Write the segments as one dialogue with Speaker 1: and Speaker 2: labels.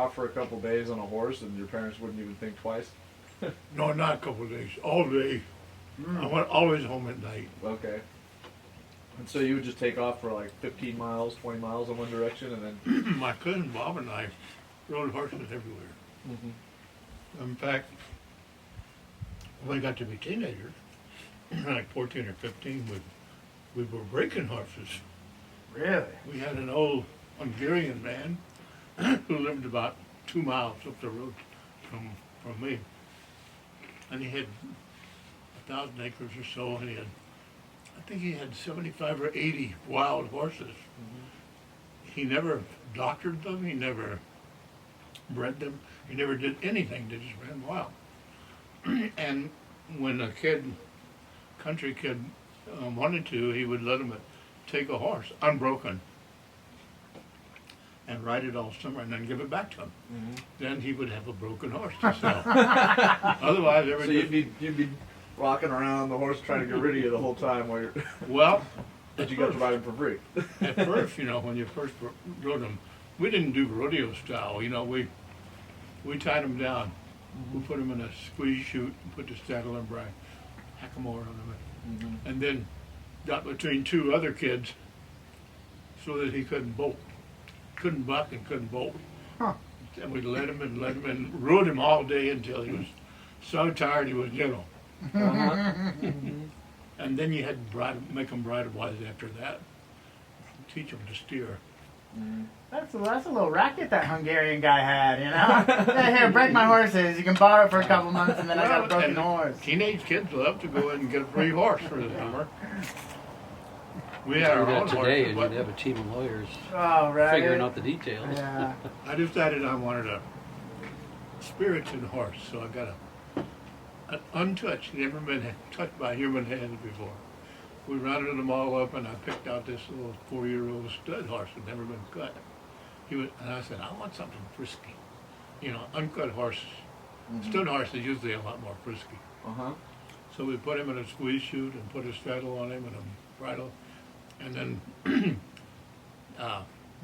Speaker 1: off for a couple days on a horse, and your parents wouldn't even think twice?
Speaker 2: No, not a couple of days, all day. I went always home at night.
Speaker 1: Okay. And so you would just take off for like 15 miles, 20 miles in one direction, and then...
Speaker 2: My cousin Bob and I rode horses everywhere. In fact, when I got to be teenagers, like 14 or 15, we were breaking horses.
Speaker 3: Really?
Speaker 2: We had an old Hungarian man who lived about 2 miles up the road from me. And he had 1,000 acres or so, and I think he had 75 or 80 wild horses. He never doctored them, he never bred them, he never did anything, they just ran wild. And when a country kid wanted to, he would let him take a horse, unbroken, and ride it all summer and then give it back to him. Then he would have a broken horse to sell. Otherwise,
Speaker 1: So you'd be rocking around the horse trying to get rid of you the whole time while you're...
Speaker 2: Well,
Speaker 1: but you got to ride him for free.
Speaker 2: at first, when you first rode him, we didn't do rodeo style. We tied him down. We put him in a squeeze chute and put the saddle and bridle, hackamore on him, and then got between two other kids so that he couldn't bolt, couldn't buck and couldn't bolt. And we led him and rode him all day until he was so tired he was gentle. And then you had to make them bridle wise after that. Teach them to steer.
Speaker 3: That's a little racket that Hungarian guy had, Yeah, here, break my horses. You can borrow it for a couple months, and then I got a broken horse.
Speaker 2: Teenage kids love to go in and get a free horse for the summer. We had our own
Speaker 4: today,
Speaker 2: horses,
Speaker 4: and
Speaker 2: but
Speaker 4: you'd have a team of lawyers
Speaker 3: Right.
Speaker 4: figuring out the details.
Speaker 3: Yeah.
Speaker 2: I decided I wanted a spirited horse, so I got an untouched, never been touched by human hands before. We rounded them all up, and I picked out this little 4-year-old stud horse that never been cut. And I said, I want something frisky. Uncut horses. Stud horse is usually a lot more frisky. So we put him in a squeeze chute and put a saddle on him and a bridle. And then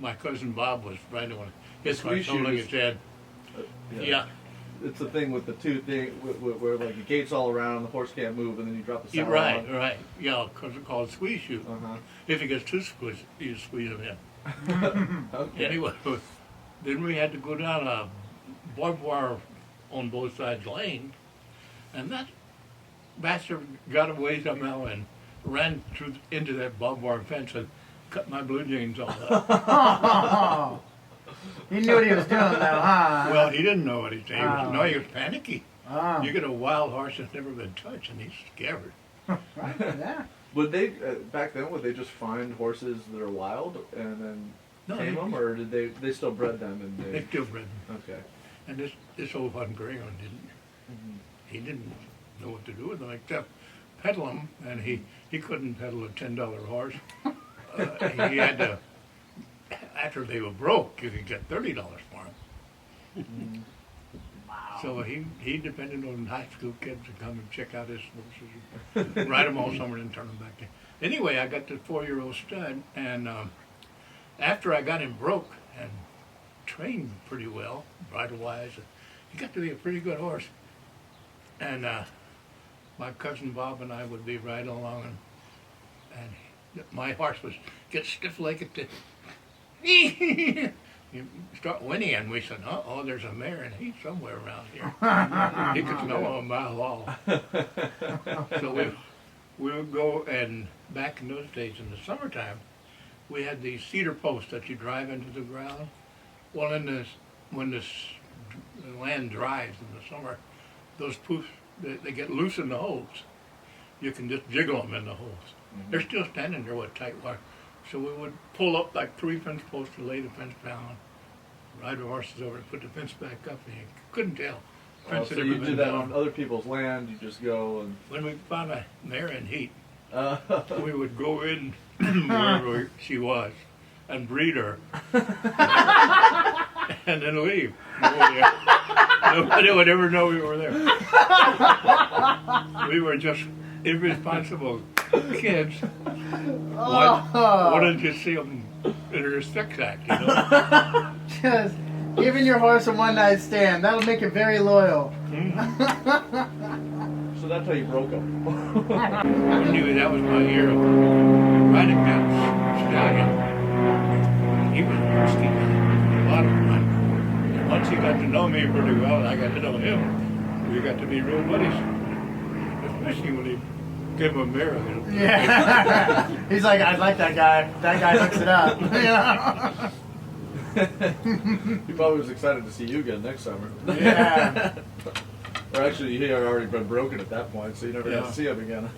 Speaker 2: my cousin Bob was riding one. His horse holding his head. Yeah.
Speaker 1: It's the thing with the two thing where like the gate's all around, the horse can't move, and then you drop the saddle on.
Speaker 2: Right. Yeah, because it's called squeeze chute. If he gets too squeezed, you squeeze him in.
Speaker 1: Okay.
Speaker 2: Anyway, then we had to go down a barbed wire on both sides lane, and that bastard got away somehow and ran into that barbed wire fence and cut my blue jeans all up.
Speaker 3: He knew what he was doing, though, huh?
Speaker 2: Well, he didn't know what he did. He was panicky.
Speaker 3: Oh.
Speaker 2: You get a wild horse that's never been touched, and he's scared.
Speaker 3: Right, yeah.
Speaker 1: Would they back then? Would they just find horses that are wild and then tame them, or did they still bred them? And
Speaker 2: They still bred them.
Speaker 1: Okay.
Speaker 2: And this old Hungarian didn't. He didn't know what to do with them except peddle them, and he couldn't peddle a $10 horse. He had to. After they were broke, you could get $30 for them.
Speaker 3: Wow.
Speaker 2: So he depended on high school kids to come and check out his horses, ride them all summer and turn them back in. Anyway, I got this 4-year-old stud, and after I got him broke and trained pretty well, bridle-wise, he got to be a pretty good horse. And my cousin Bob and I would be riding along, and my horse would get stiff-legged. You start whinnying, and we said, oh, there's a mare and he's somewhere around here. He could smell him a mile off. So we would go, and back in those days in the summertime, we had these cedar posts that you drive into the ground. Well, when the land dries in the summer, those posts, they get loose in the holes. You can just jiggle them in the holes. They're still standing there with tight wire. So we would pull up like 3 fence posts to lay the fence down, ride the horses over and put the fence back up, and you couldn't tell.
Speaker 1: So you did that on other people's land, you just go and...
Speaker 2: When we found a mare in heat, we would go in wherever she was and breed her, and then leave. Nobody would ever know we were there. We were just irresponsible kids. Why didn't you see them in her sex act,
Speaker 3: Just Giving your horse a one night stand. That'll make it very loyal.
Speaker 1: So that's how you broke him.
Speaker 2: I knew that was my year of riding that stallion. He was a lot of fun. And once he got to know me pretty well, and I got to know him, we got to be real buddies. Especially when he gave him a mirror. You know?
Speaker 3: Yeah. He's like, I like that guy. That guy hooks it up. You know?
Speaker 1: He probably was excited to see you again next summer.
Speaker 3: Yeah.
Speaker 1: Or actually, he had already been broken at that point, so you never got to see him again.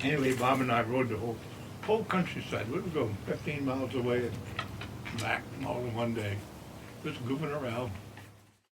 Speaker 2: Anyway, Bob and I rode the whole countryside. We would go 15 miles away and back all in one day. Just goofing around.